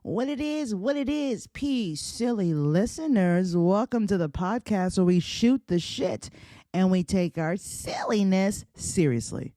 What it is, peace, silly listeners. Welcome to the podcast where we shoot the shit and we take our silliness seriously.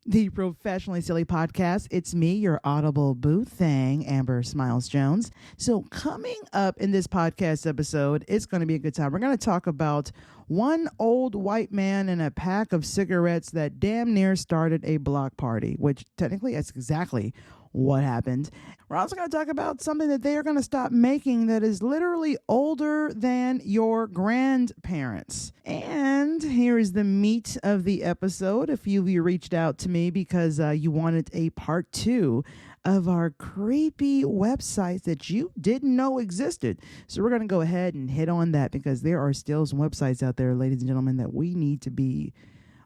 The Professionally Silly Podcast. It's me, your audible boo thing, Amber Smiles Jones. So, coming up in this podcast episode, it's going to be a good time. We're going to talk about one old white man and a pack of cigarettes that damn near started a block party, which technically that's exactly what happened. We're also going to talk about something that they are going to stop making that is literally older than your grandparents. And here is the meat of the episode. A few of you reached out to me because you wanted a part 2 of our creepy websites that you didn't know existed. So we're going to go ahead and hit on that because there are still some websites out there, ladies and gentlemen, that we need to be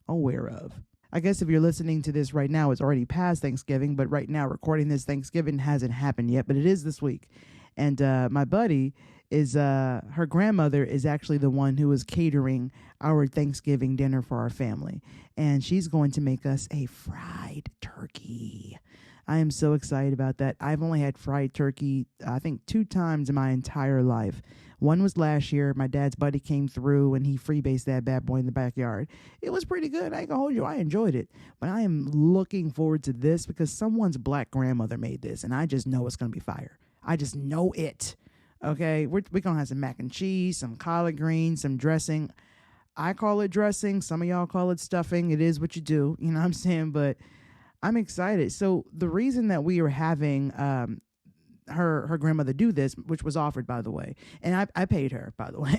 aware of. I guess if you're listening to this right now, it's already past Thanksgiving, but right now recording this, Thanksgiving hasn't happened yet, but it is this week. And my buddy is, her grandmother is actually the one who is catering our Thanksgiving dinner for our family. And she's going to make us a fried turkey. I am so excited about that. I've only had fried turkey, I think 2 times in my entire life. One was last year. My dad's buddy came through and he freebased that bad boy in the backyard. It was pretty good. I ain't gonna hold you. I enjoyed it. But I am looking forward to this because someone's black grandmother made this and I just know it's gonna be fire. I just know it. Okay, we're gonna have some mac and cheese, some collard greens, some dressing. I call it dressing. Some of y'all call it stuffing. It is what you do. You know what I'm saying? But I'm excited. So the reason that we are having her grandmother do this, which was offered, by the way, and I paid her, by the way.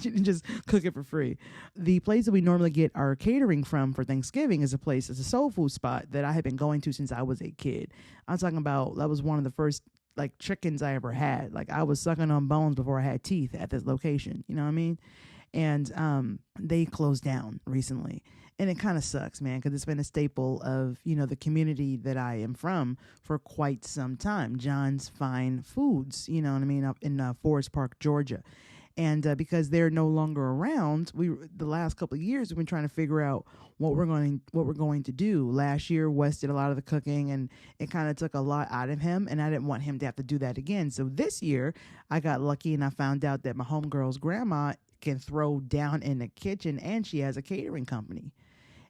She didn't just cook it for free. The place that we normally get our catering from for Thanksgiving is it's a soul food spot that I have been going to since I was a kid. I'm talking about, that was one of the first like chickens I ever had. Like I was sucking on bones before I had teeth at this location. You know what I mean? And they closed down recently. And it kind of sucks, man, because it's been a staple of, the community that I am from for quite some time. John's Fine Foods, you know what I mean, up in Forest Park, Georgia. And because they're no longer around, the last couple of years we've been trying to figure out what we're going to do. Last year, Wes did a lot of the cooking, and it kind of took a lot out of him, and I didn't want him to have to do that again. So this year, I got lucky, and I found out that my homegirl's grandma can throw down in the kitchen, and she has a catering company.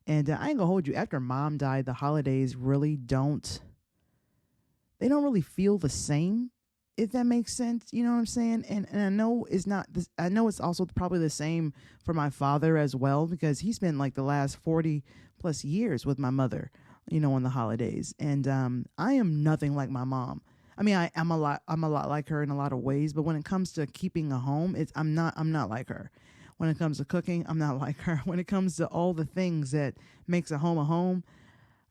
And I ain't gonna hold you. After Mom died, the holidays really don't really feel the same, if that makes sense. You know what I'm saying? And I know it's not this. I know it's also probably the same for my father as well, because he spent like the last 40 plus years with my mother, on the holidays. And I am nothing like my mom. I mean, I'm a lot like her in a lot of ways, but when it comes to keeping a home, I'm not like her. When it comes to cooking, I'm not like her. When it comes to all the things that makes a home,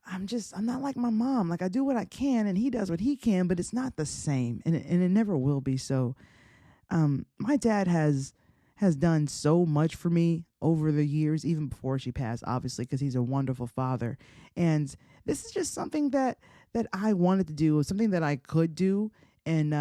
I'm not like my mom. Like I do what I can and he does what he can, but it's not the same, and it never will be. So my dad has done so much for me over the years, even before she passed, obviously, because he's a wonderful father. And this is just something that I wanted to do, something that I could do. And,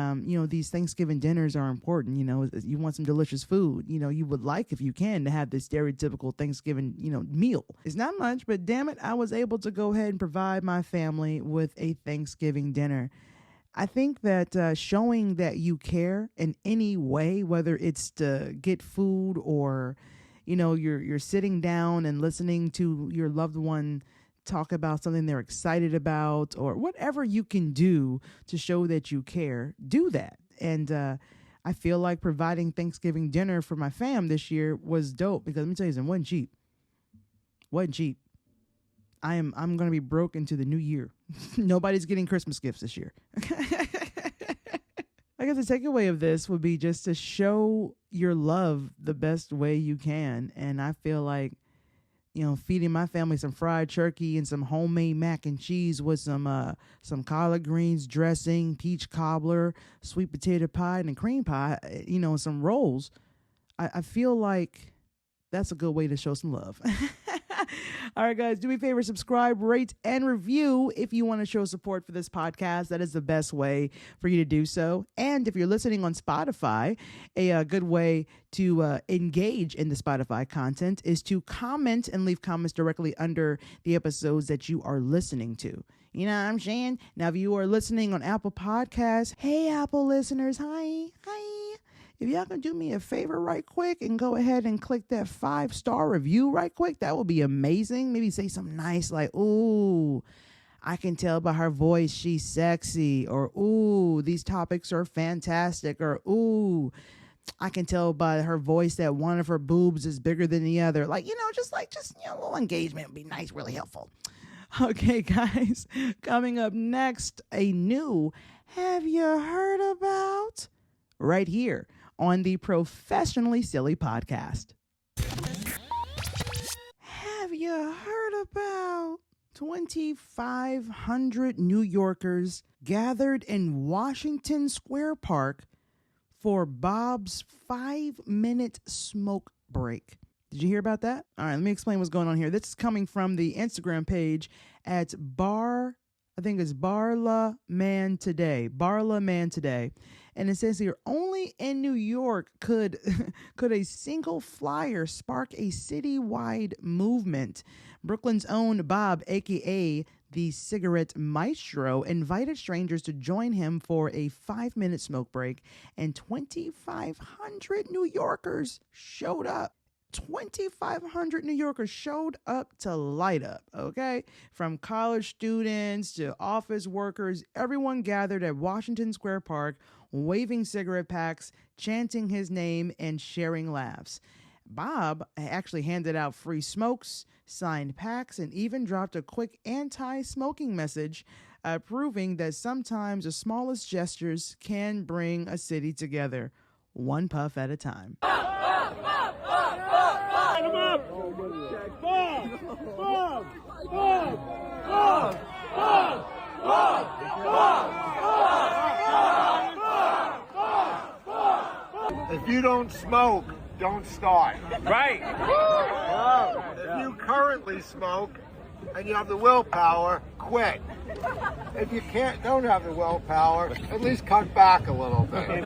these Thanksgiving dinners are important. You want some delicious food. You would like, if you can, to have this stereotypical Thanksgiving, meal. It's not much, but damn it, I was able to go ahead and provide my family with a Thanksgiving dinner. I think that showing that you care in any way, whether it's to get food or, you're sitting down and listening to your loved one talk about something they're excited about, or whatever you can do to show that you care, do that. And I feel like providing Thanksgiving dinner for my fam this year was dope, because let me tell you something, wasn't cheap. I'm going to be broke into the new year. Nobody's getting Christmas gifts this year. I guess the takeaway of this would be just to show your love the best way you can. And I feel like, feeding my family some fried turkey and some homemade mac and cheese with some collard greens, dressing, peach cobbler, sweet potato pie, and a cream pie, some rolls. I feel like that's a good way to show some love. All right, guys, do me a favor, subscribe, rate, and review if you want to show support for this podcast. That is the best way for you to do so. And if you're listening on Spotify, a good way to engage in the Spotify content is to comment and leave comments directly under the episodes that you are listening to. You know what I'm saying? Now, if you are listening on Apple Podcasts, hey, Apple listeners, hi. If y'all can do me a favor right quick and go ahead and click that 5-star review right quick, that would be amazing. Maybe say something nice like, ooh, I can tell by her voice she's sexy, or ooh, these topics are fantastic, or ooh, I can tell by her voice that one of her boobs is bigger than the other. Like, just a little engagement would be nice, really helpful. Okay, guys, coming up next, a new Have You Heard About? Right here on the Professionally Silly Podcast. Have you heard about 2,500 New Yorkers gathered in Washington Square Park for Bob's 5-minute smoke break? Did you hear about that? All right, let me explain what's going on here. This is coming from the Instagram page at Barla Man Today. And it says here, only in New York could a single flyer spark a citywide movement. Brooklyn's own Bob, a.k.a. the Cigarette Maestro, invited strangers to join him for a 5-minute smoke break, and 2,500 New Yorkers showed up. 2,500 New Yorkers showed up to light up, okay? From college students to office workers, everyone gathered at Washington Square Park, waving cigarette packs, chanting his name, and sharing laughs. Bob actually handed out free smokes, signed packs, and even dropped a quick anti-smoking message, proving that sometimes the smallest gestures can bring a city together, one puff at a time. If you don't smoke, don't start. Right. If you currently smoke and you have the willpower, quit. If you don't have the willpower, at least cut back a little bit.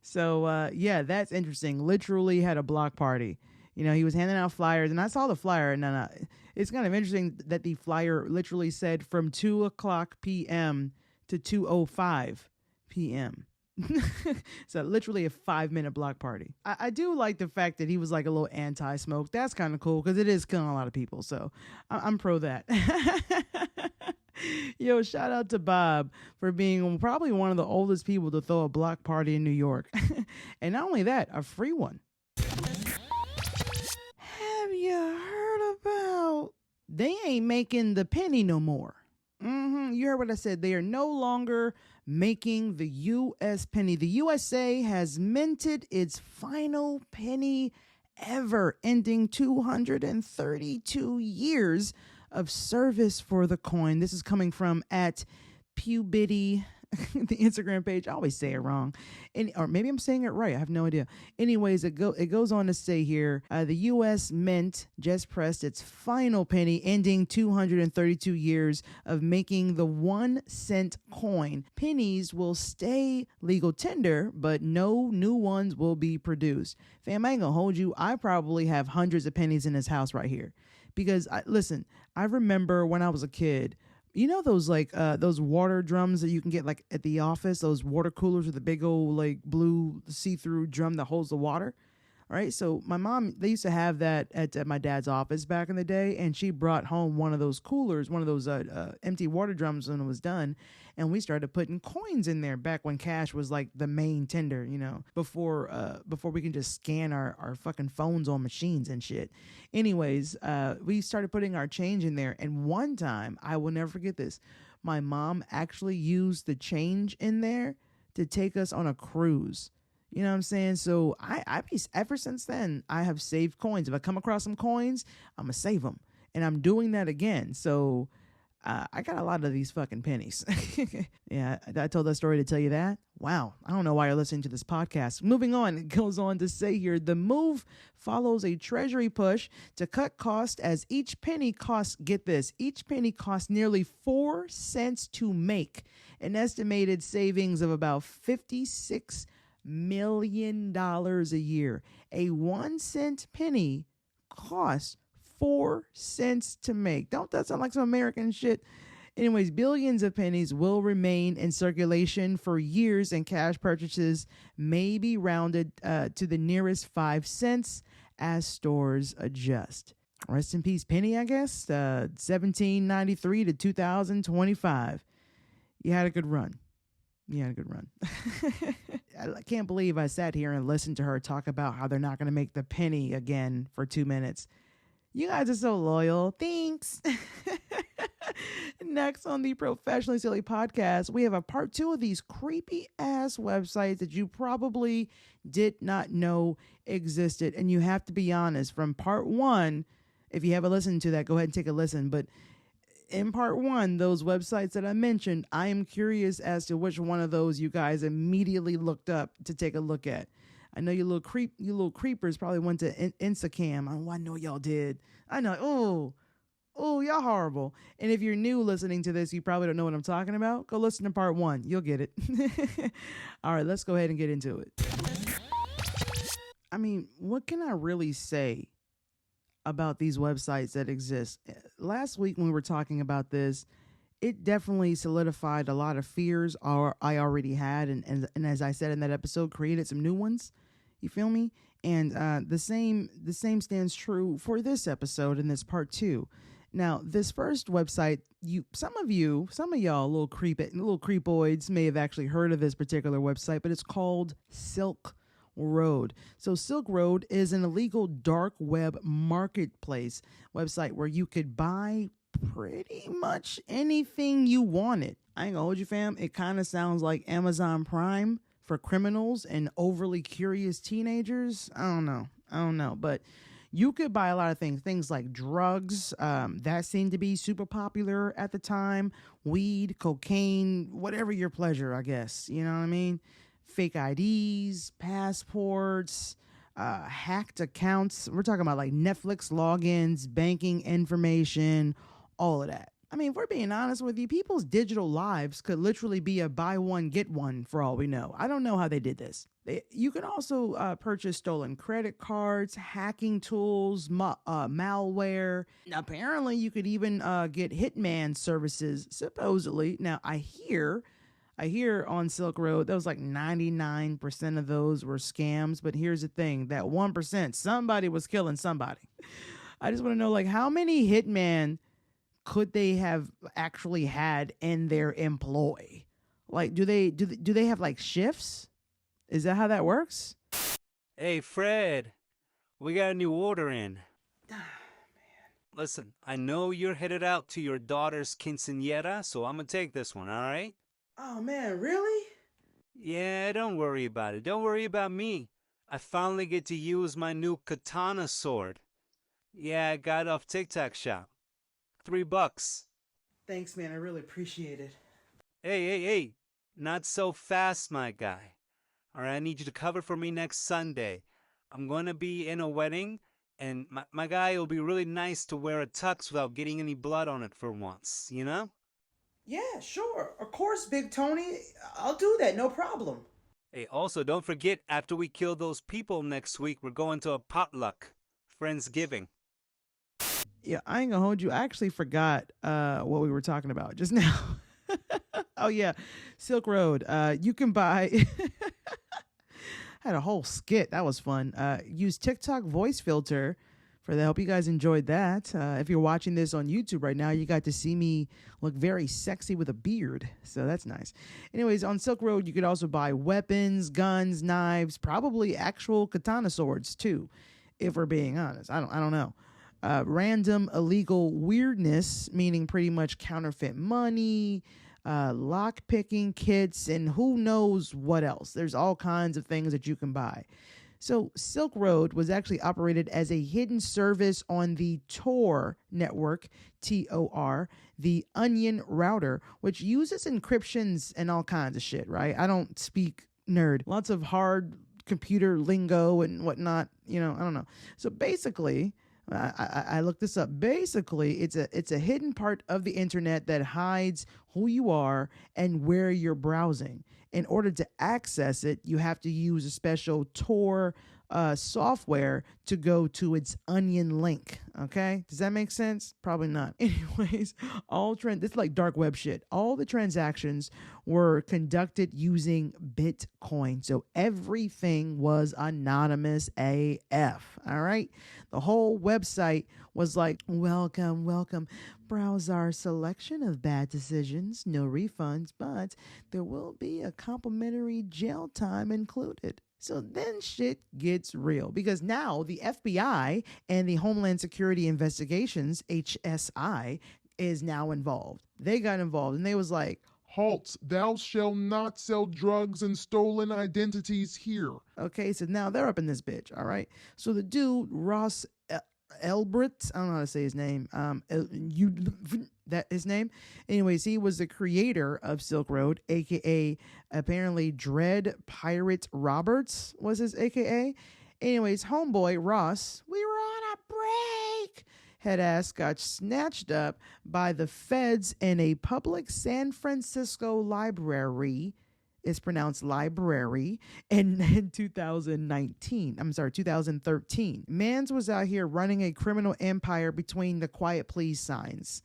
So, yeah, that's interesting. Literally had a block party. He was handing out flyers, and I saw the flyer, and it's kind of interesting that the flyer literally said from 2:00 p.m. to 2:05 p.m. So literally a 5-minute block party. I do like the fact that he was like a little anti-smoke. That's kind of cool because it is killing a lot of people. So I'm pro that. Yo, shout out to Bob for being probably one of the oldest people to throw a block party in New York. And not only that, a free one. Have you heard about? They ain't making the penny no more. You heard what I said. They are no longer making the U.S. penny. The USA has minted its final penny ever, ending 232 years of service for the coin. This is coming from at Pewbitty, the Instagram page. I always say it wrong, or maybe I'm saying it right. I have no idea. Anyways, it goes on to say here, the U.S. Mint just pressed its final penny, ending 232 years of making the 1-cent coin. Pennies will stay legal tender, but no new ones will be produced. Fam, I ain't gonna hold you. I probably have hundreds of pennies in this house right here. Because, I remember when I was a kid, those those water drums that you can get like at the office, those water coolers with the big old like blue see-through drum that holds the water. All right. So my mom, they used to have that at my dad's office back in the day. And she brought home one of those coolers, one of those empty water drums when it was done. And we started putting coins in there back when cash was like the main tender, before we can just scan our fucking phones on machines and shit. Anyways, we started putting our change in there. And one time, I will never forget this, my mom actually used the change in there to take us on a cruise. You know what I'm saying? So ever since then, I have saved coins. If I come across some coins, I'm going to save them. And I'm doing that again. So I got a lot of these fucking pennies. Yeah, I told that story to tell you that. Wow, I don't know why you're listening to this podcast. Moving on, it goes on to say here, the move follows a treasury push to cut costs as each penny costs, get this, each penny costs nearly 4 cents to make, an estimated savings of about $56 million a year. A 1 cent penny costs 4 cents to make. Don't that sound like some American shit? Anyways, billions of pennies will remain in circulation for years, and cash purchases may be rounded to the nearest 5 cents as stores adjust. Rest in peace, penny, I guess. 1793 to 2025. You had a good run. I can't believe I sat here and listened to her talk about how they're not going to make the penny again for 2 minutes. You guys are so loyal. Thanks. Next on the Professionally Silly podcast, we have a part 2 of these creepy ass websites that you probably did not know existed. And you have to be honest, from part 1, if you haven't listened to that, go ahead and take a listen. But in part 1, those websites that I mentioned, I am curious as to which one of those you guys immediately looked up to take a look at. I know you little creepers probably went to Instacam. I know y'all did. I know. Oh, y'all horrible. And if you're new listening to this, you probably don't know what I'm talking about. Go listen to part 1. You'll get it. All right, let's go ahead and get into it. I mean, what can I really say about these websites that exist? Last week when we were talking about this, it definitely solidified a lot of fears I already had. And as I said in that episode, created some new ones. You feel me? And the same stands true for this episode in this part 2. Now, this first website, some of y'all little creepoids may have actually heard of this particular website, but it's called Silk Road. So Silk Road is an illegal dark web marketplace website where you could buy pretty much anything you wanted. I ain't gonna hold you, fam. It kind of sounds like Amazon Prime for criminals and overly curious teenagers. I don't know, but you could buy a lot of things like drugs, that seemed to be super popular at the time, weed, cocaine, whatever your pleasure, I guess, you know what I mean? Fake IDs, passports, hacked accounts. We're talking about like Netflix logins, banking information, all of that. I mean, if we're being honest with you, people's digital lives could literally be a buy one, get one for all we know. I don't know how they did this. You can also purchase stolen credit cards, hacking tools, malware. Apparently, you could even get hitman services, supposedly. Now, I hear on Silk Road, that was like 99% of those were scams. But here's the thing, that 1%, somebody was killing somebody. I just want to know, like, how many hitman could they have actually had in their employ? Like, do they have like shifts? Is that how that works? Hey, Fred, we got a new order in. Man. Listen, I know you're headed out to your daughter's quinceañera, so I'm gonna take this one, all right? Oh, man, really? Yeah, don't worry about it. Don't worry about me. I finally get to use my new katana sword. Yeah, I got it off TikTok shop. $3. Thanks, man. I really appreciate it. Hey. Not so fast, my guy. All right, I need you to cover for me next Sunday. I'm going to be in a wedding, and my guy will be really nice to wear a tux without getting any blood on it for once, you know? Yeah, sure. Of course, Big Tony. I'll do that. No problem. Hey, also, don't forget, after we kill those people next week, we're going to a potluck. Friendsgiving. Yeah, I ain't gonna hold you. I actually forgot what we were talking about just now. Oh, yeah. Silk Road. You can buy... had a whole skit. That was fun. Use TikTok voice filter for that. Hope you guys enjoyed that. If you're watching this on YouTube right now, you got to see me look very sexy with a beard. So that's nice. Anyways, on Silk Road, you could also buy weapons, guns, knives, probably actual katana swords too, if we're being honest. I don't know. Random illegal weirdness, meaning pretty much counterfeit money, lock picking kits, and who knows what else. There's all kinds of things that you can buy. So Silk Road was actually operated as a hidden service on the Tor network, Tor, the Onion router, which uses encryptions and all kinds of shit, right? I don't speak nerd. Lots of hard computer lingo and whatnot, I don't know. So basically, I looked this up. Basically, it's a hidden part of the internet that hides who you are and where you're browsing. In order to access it, you have to use a special Tor software to go to its Onion link. Okay, does that make sense? Probably not. Anyways, this is like dark web shit. All the transactions were conducted using Bitcoin, so everything was anonymous AF. All right, the whole website was like, welcome. Browse our selection of bad decisions, no refunds, but there will be a complimentary jail time included. So then shit gets real, because now the FBI and the Homeland Security Investigations, HSI, is now involved. They got involved and they was like, Halt, thou shalt not sell drugs and stolen identities here. Okay, so now they're up in this bitch, all right? So the dude, Ross Elbrit, I don't know how to say his name, his name. Anyways, he was the creator of Silk Road, aka apparently Dread Pirate Roberts was his aka. Anyways, homeboy Ross, we were on a break. Head ass got snatched up by the feds in a public San Francisco library. It's pronounced library in 2013. Mans was out here running a criminal empire between the quiet please signs.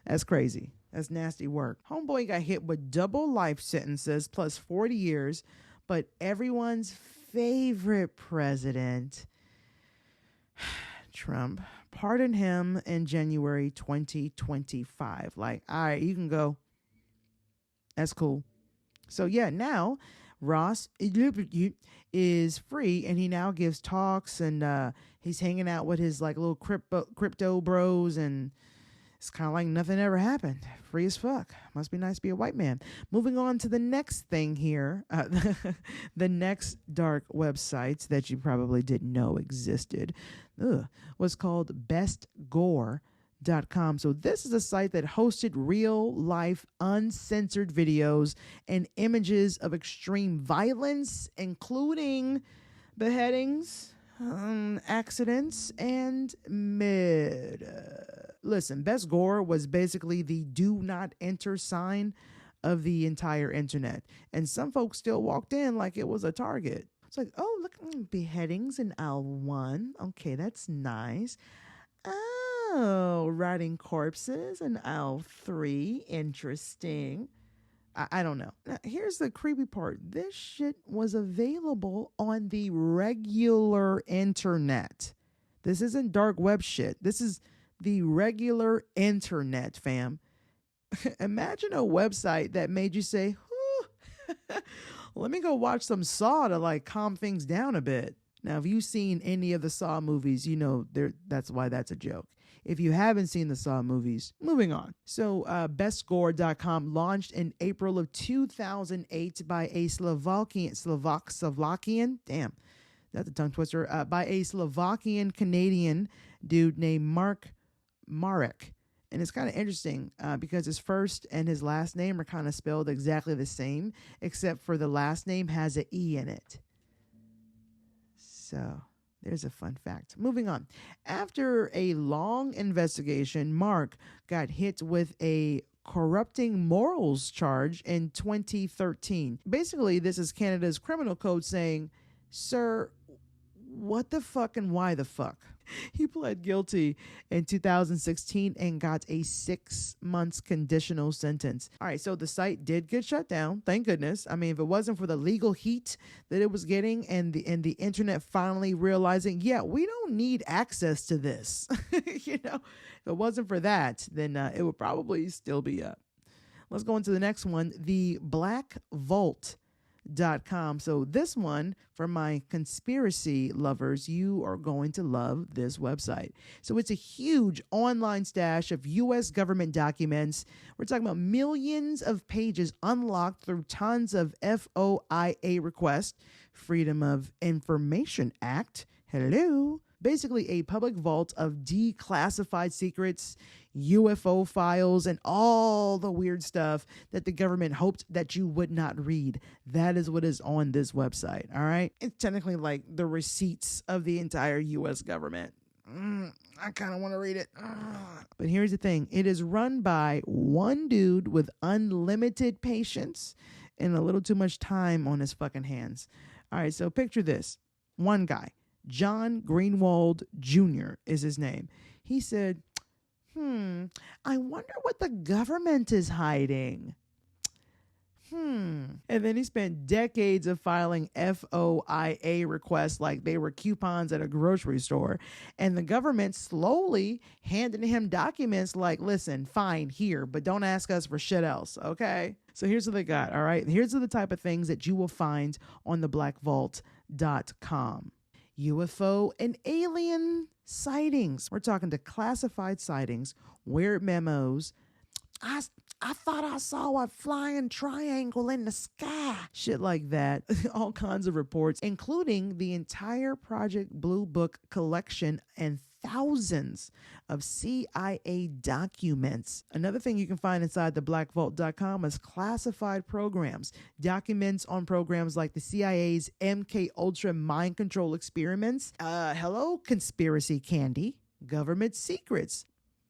That's crazy. That's nasty work. Homeboy got hit with double life sentences plus 40 years, but everyone's favorite president, Trump, pardoned him in January 2025. Like, all right, you can go. That's cool. So yeah, now Ross is free, and he now gives talks, and he's hanging out with his like little crypto bros, and it's kind of like nothing ever happened. Free as fuck. Must be nice to be a white man. Moving on to the next thing here, the next dark websites that you probably didn't know existed was called bestgore.com. So this is a site that hosted real life uncensored videos and images of extreme violence, including beheadings, accidents, and murder. Listen, Best Gore was basically the do not enter sign of the entire internet, and some folks still walked in like it was a target. It's like, oh, look, beheadings in L1. Okay, that's nice. Oh, rotting corpses in L3. Interesting. I don't know. Now, here's the creepy part. This shit was available on the regular internet. This isn't dark web shit. This is the regular internet, fam. Imagine a website that made you say, let me go watch some Saw to like calm things down a bit. Now, if you've seen any of the Saw movies, you know that's why that's a joke. If you haven't seen the Saw movies, moving on. So bestscore.com launched in April of 2008 by a Slovakian, damn, that's a tongue twister, by a Slovakian Canadian dude named Marek. And it's kind of interesting because his first and his last name are kind of spelled exactly the same, except for the last name has an E in it. So there's a fun fact. Moving on. After a long investigation, Mark got hit with a corrupting morals charge in 2013. Basically, this is Canada's criminal code saying, sir, what the fuck and why the fuck? He pled guilty in 2016 and got a 6 months conditional sentence. All right, so the site did get shut down. Thank goodness. I mean, if it wasn't for the legal heat that it was getting and the internet finally realizing, yeah, we don't need access to this. If it wasn't for that, then it would probably still be up. Let's go into the next one. The Black Vault BERTS.com. So this one, for my conspiracy lovers, you are going to love this website. So it's a huge online stash of U.S. government documents. We're talking about millions of pages unlocked through tons of FOIA requests, Freedom of Information Act. Hello. Basically a public vault of declassified secrets, UFO files, and all the weird stuff that the government hoped that you would not read. That is what is on this website, all right? It's technically like the receipts of the entire U.S. government. I kind of want to read it. But here's the thing. It is run by one dude with unlimited patience and a little too much time on his fucking hands. All right, so picture this. One guy, John Greenwald Jr. is his name. He said, I wonder what the government is hiding. And then he spent decades of filing FOIA requests like they were coupons at a grocery store. And the government slowly handed him documents like, listen, fine, here, but don't ask us for shit else, okay? So here's what they got, all right? Here's the type of things that you will find on the blackvault.com. UFO and alien sightings. We're talking to classified sightings, weird memos. I thought I saw a flying triangle in the sky. Shit like that. All kinds of reports, including the entire Project Blue Book collection and thousands of CIA documents. Another thing you can find inside the blackvault.com is classified programs, documents on programs like the CIA's MK Ultra mind control experiments. Hello, conspiracy candy. Government secrets.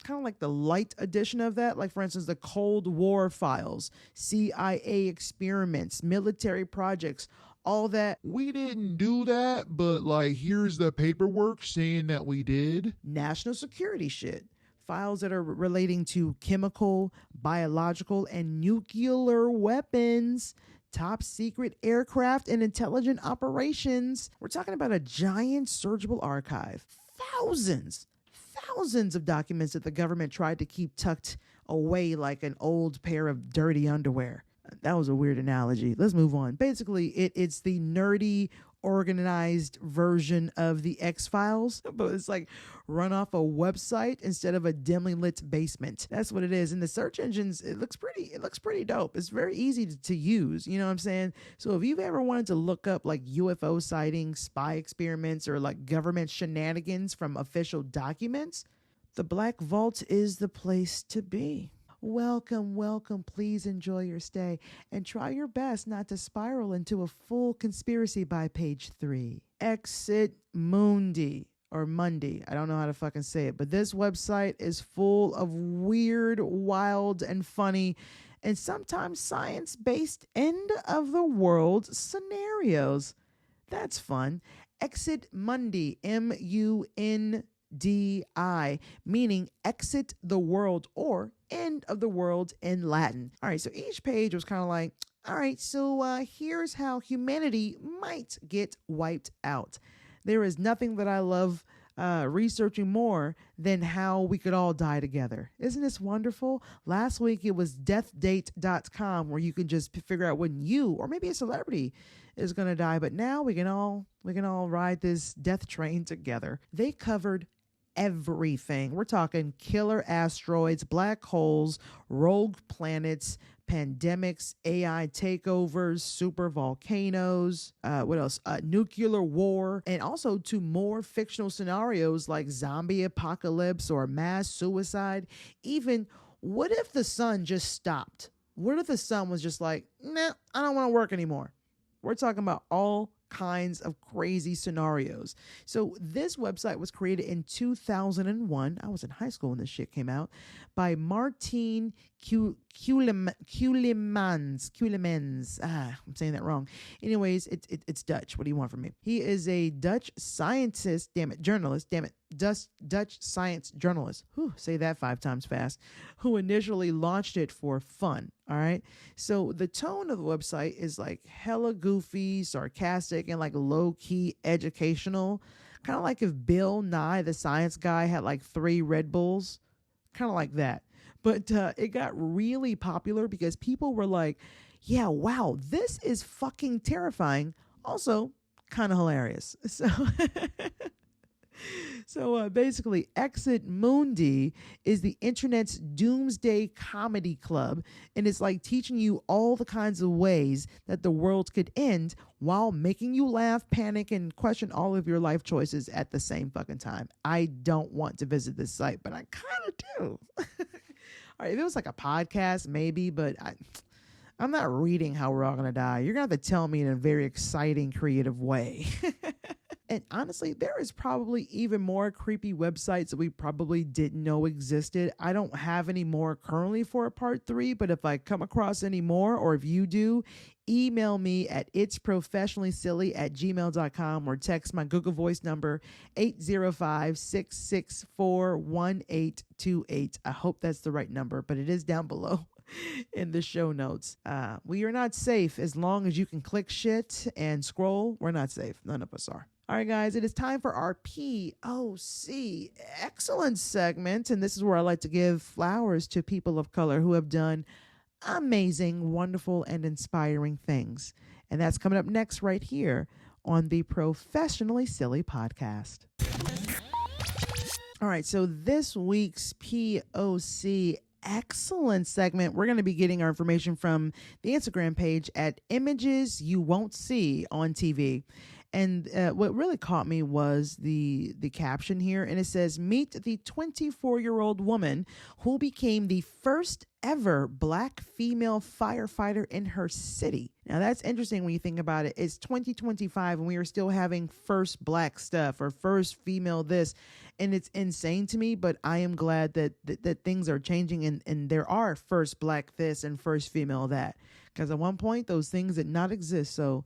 Kind of like the light edition of that, like for instance the Cold War files, CIA experiments, military projects, all that. We didn't do that, but like here's the paperwork saying that we did. National security shit, files that are relating to chemical, biological, and nuclear weapons, top secret aircraft and intelligent operations. We're talking about a giant searchable archive, thousands of documents that the government tried to keep tucked away like an old pair of dirty underwear. That was a weird analogy. Let's move on. Basically, it's the nerdy, organized version of the X-Files, but it's like run off a website instead of a dimly lit basement. That's what it is. And the search engines, it looks pretty dope. It's very easy to use. You know what I'm saying? So if you've ever wanted to look up like UFO sightings, spy experiments, or like government shenanigans from official documents, the Black Vault is the place to be. Welcome. Please enjoy your stay and try your best not to spiral into a full conspiracy by page 3. Exit Mundi or Mundi. I don't know how to fucking say it, but this website is full of weird, wild, and funny and sometimes science-based end of the world scenarios. That's fun. Exit Mundi, MUNDI, meaning exit the world or end of the world in Latin. All right, so each page was kind of like, all right, so here's how humanity might get wiped out. There is nothing that I love researching more than how we could all die together. Isn't this wonderful? Last week it was deathdate.com where you can just figure out when you or maybe a celebrity is going to die, but now we can all ride this death train together. They covered everything. We're talking killer asteroids, black holes, rogue planets, pandemics, AI takeovers, super volcanoes, what else? Nuclear war, and also to more fictional scenarios like zombie apocalypse or mass suicide. Even what if the sun just stopped? What if the sun was just like, nah, I don't want to work anymore? We're talking about all kinds of crazy scenarios. So this website was created in 2001. I was in high school when this shit came out, by Martin Kulemans. I'm saying that wrong. Anyways, it's Dutch. What do you want from me? He is a Dutch scientist, journalist, Dutch science journalist. Say that 5 times fast. Who initially launched it for fun. All right. So the tone of the website is like hella goofy, sarcastic, and like low key educational. Kind of like if Bill Nye, the science guy, had like 3 Red Bulls. Kind of like that. But it got really popular because people were like, yeah, wow, this is fucking terrifying. Also, kind of hilarious. So basically, Exit Mundi is the internet's doomsday comedy club, and it's like teaching you all the kinds of ways that the world could end while making you laugh, panic, and question all of your life choices at the same fucking time. I don't want to visit this site, but I kind of do. All right, if it was like a podcast, maybe, but I'm not reading how we're all going to die. You're going to have to tell me in a very exciting, creative way. And honestly, there is probably even more creepy websites that we probably didn't know existed. I don't have any more currently for a part 3, but if I come across any more, or if you do, email me at itsprofessionallysilly@gmail.com or text my Google Voice number 805-664-1828. I hope that's the right number, but it is down below in the show notes. We are not safe as long as you can click shit and scroll. We're not safe. None of us are. All right, guys, it is time for our POC excellence segment. And this is where I like to give flowers to people of color who have done amazing, wonderful, and inspiring things. And that's coming up next right here on the Professionally Silly podcast. All right, so this week's POC excellent segment, we're going to be getting our information from the Instagram page at Images You Won't See on TV. And what really caught me was the caption here, and it says, "Meet the 24-year-old woman who became the first ever Black female firefighter in her city." Now that's interesting when you think about it. It's 2025 and we are still having first Black stuff or first female this, and it's insane to me. But I am glad that things are changing and there are first Black this and first female that, because at one point those things did not exist. So,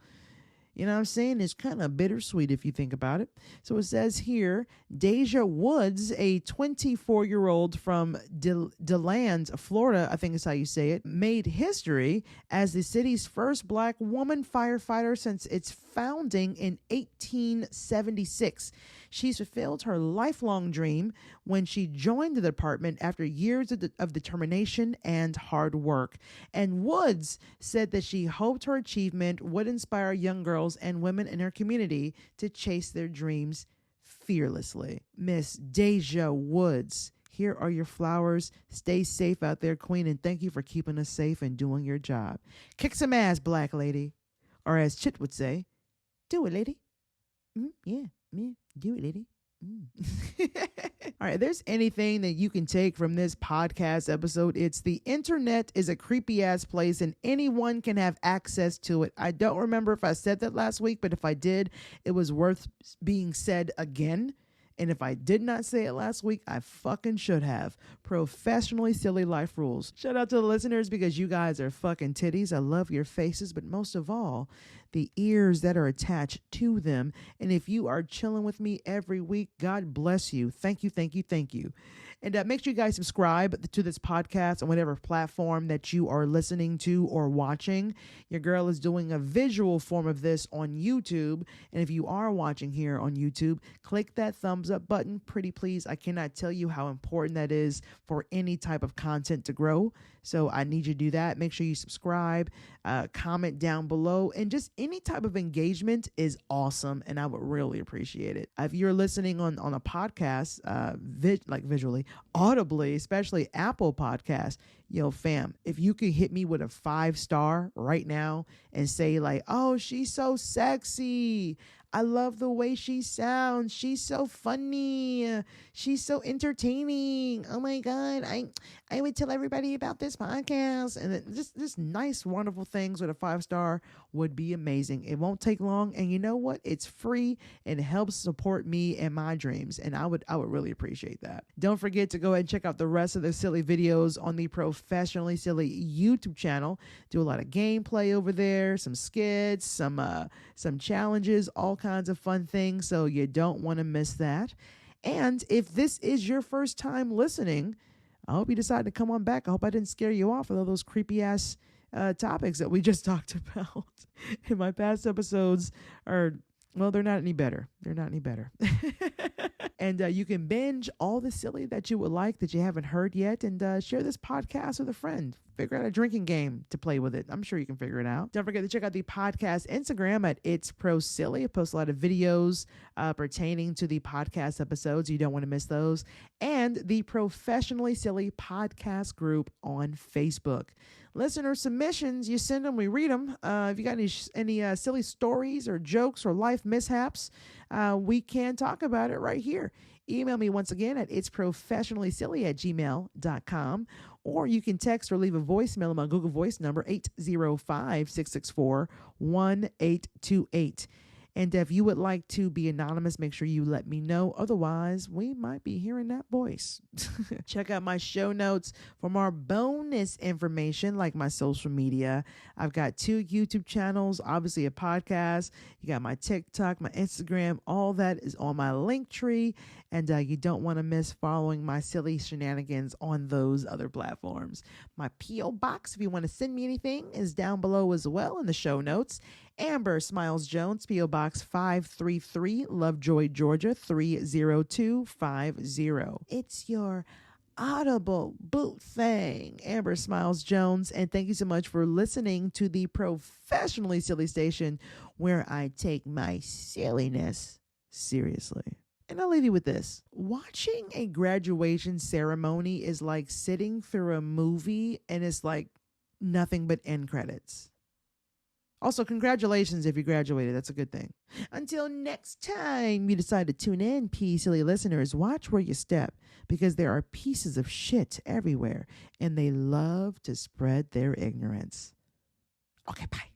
you know what I'm saying? It's kind of bittersweet if you think about it. So it says here, Deja Woods, a 24-year-old from DeLand, Florida, I think is how you say it, made history as the city's first Black woman firefighter since its founding in 1876. She's fulfilled her lifelong dream when she joined the department after years of determination and hard work. And Woods said that she hoped her achievement would inspire young girls and women in her community to chase their dreams fearlessly. Miss Deja Woods, here are your flowers. Stay safe out there, Queen, and thank you for keeping us safe and doing your job. Kick some ass, Black lady. Or as Chit would say, do it, lady. Yeah, do it, lady. All right, if there's anything that you can take from this podcast episode, it's the internet is a creepy ass place and anyone can have access to it. I don't remember if I said that last week, but if I did, it was worth being said again. And if I did not say it last week, I fucking should have. Professionally Silly life rules. Shout out to the listeners because you guys are fucking titties. I love your faces, but most of all, the ears that are attached to them. And if you are chilling with me every week, God bless you. Thank you, thank you, thank you. And make sure you guys subscribe to this podcast on whatever platform that you are listening to or watching. Your girl is doing a visual form of this on YouTube. And if you are watching here on YouTube, click that thumbs up button, pretty please. I cannot tell you how important that is for any type of content to grow. So I need you to do that. Make sure you subscribe, comment down below, and just any type of engagement is awesome. And I would really appreciate it. If you're listening on a podcast, like visually, audibly, especially Apple Podcasts, yo fam, if you could hit me with a 5-star right now and say like, oh, she's so sexy, I love the way she sounds, she's so funny, she's so entertaining, oh my God, I would tell everybody about this podcast, and just nice wonderful things with a 5-star would be amazing. It won't take long, and you know what, it's free and it helps support me and my dreams, and I would really appreciate that. Don't forget to go ahead and check out the rest of the silly videos on the Professionally Silly YouTube channel. Do a lot of gameplay over there, some skits, some challenges, all kinds of fun things, so you don't want to miss that. And if this is your first time listening, I hope you decide to come on back. I hope I didn't scare you off with all those creepy ass topics that we just talked about. In my past episodes are, well, they're not any better. They're not any better. And you can binge all the silly that you would like that you haven't heard yet, and share this podcast with a friend. figure out a drinking game to play with it. I'm sure you can figure it out. Don't forget to check out the podcast Instagram at It's Pro Silly. I post a lot of videos pertaining to the podcast episodes. You don't want to miss those. And the Professionally Silly podcast group on Facebook. Listener submissions, you send them, we read them. If you got any silly stories or jokes or life mishaps, we can talk about it right here. Email me once again at itsprofessionallysilly@gmail.com, or you can text or leave a voicemail on my Google Voice number 805-664-1828. And if you would like to be anonymous, make sure you let me know. Otherwise, we might be hearing that voice. Check out my show notes for more bonus information like my social media. I've got 2 YouTube channels, obviously a podcast. You got my TikTok, my Instagram. All that is on my link tree. And you don't want to miss following my silly shenanigans on those other platforms. My P.O. Box, if you want to send me anything, is down below as well in the show notes. Amber Smiles Jones, P.O. Box 533, Lovejoy, Georgia 30250. It's your Audible boot thing, Amber Smiles Jones. And thank you so much for listening to the Professionally Silly Station, where I take my silliness seriously. And I'll leave you with this. Watching a graduation ceremony is like sitting through a movie, and it's like nothing but end credits. Also, congratulations if you graduated. That's a good thing. Until next time you decide to tune in, silly listeners, watch where you step, because there are pieces of shit everywhere, and they love to spread their ignorance. Okay, bye.